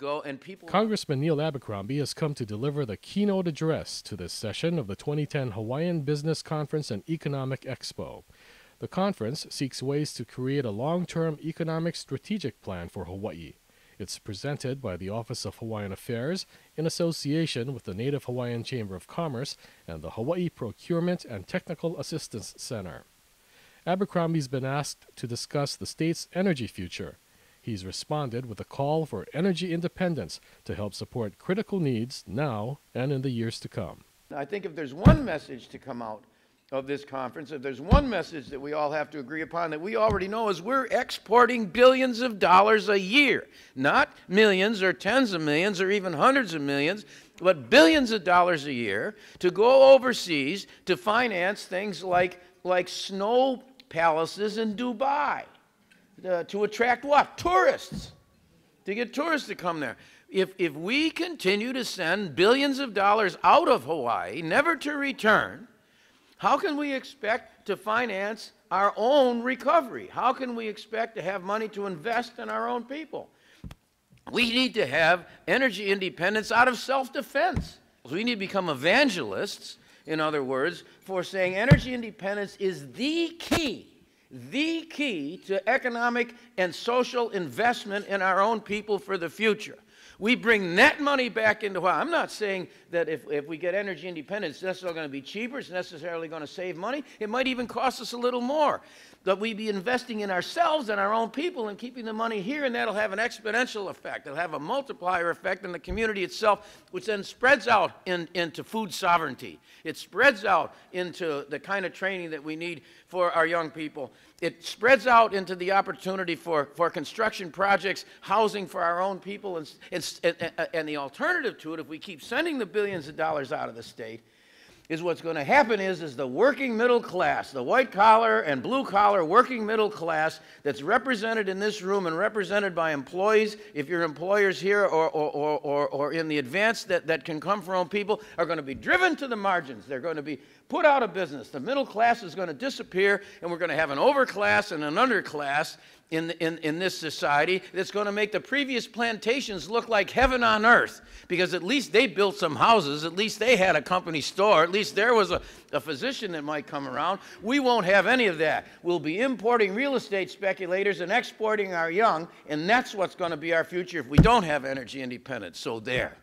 go and people... Congressman Neil Abercrombie has come to deliver the keynote address to this session of the 2010 Hawaiian Business Conference and Economic Expo. The conference seeks ways to create a long-term economic strategic plan for Hawaii. It's presented by the Office of Hawaiian Affairs in association with the Native Hawaiian Chamber of Commerce and the Hawaii Procurement and Technical Assistance Center. Abercrombie's been asked to discuss the state's energy future. He's responded with a call for energy independence to help support critical needs now and in the years to come. I think if there's one message to come out of this conference, if there's one message that we all have to agree upon that we already know, is we're exporting billions of dollars a year. Not millions or tens of millions or even hundreds of millions, but billions of dollars a year to go overseas to finance things like snow palaces in Dubai. To attract what? Tourists. To get tourists to come there. If we continue to send billions of dollars out of Hawaii, never to return, how can we expect to finance our own recovery? How can we expect to have money to invest in our own people? We need to have energy independence out of self-defense. We need to become evangelists, in other words, for saying energy independence is the key to economic and social investment in our own people for the future. We bring net money back into Hawaii. I'm not saying that if we get energy independence, it's necessarily going to be cheaper, it's necessarily going to save money. It might even cost us a little more. But we'd be investing in ourselves and our own people and keeping the money here, and that'll have an exponential effect. It'll have a multiplier effect in the community itself, which then spreads out into food sovereignty. It spreads out into the kind of training that we need for our young people. It spreads out into the opportunity for construction projects, housing for our own people, and the alternative to it, if we keep sending the billions of dollars out of the state, is what's going to happen is the working middle class, the white-collar and blue-collar working middle class that's represented in this room and represented by employees, if you're employers here or in the advance that can come from people, are going to be driven to the margins. They're going to be put out of business. The middle class is going to disappear, and we're going to have an overclass and an underclass in this society that's going to make the previous plantations look like heaven on earth, because at least they built some houses, at least they had a company store, at least there was a physician that might come around. We won't have any of that. We'll be importing real estate speculators and exporting our young, and that's what's going to be our future if we don't have energy independence. So there.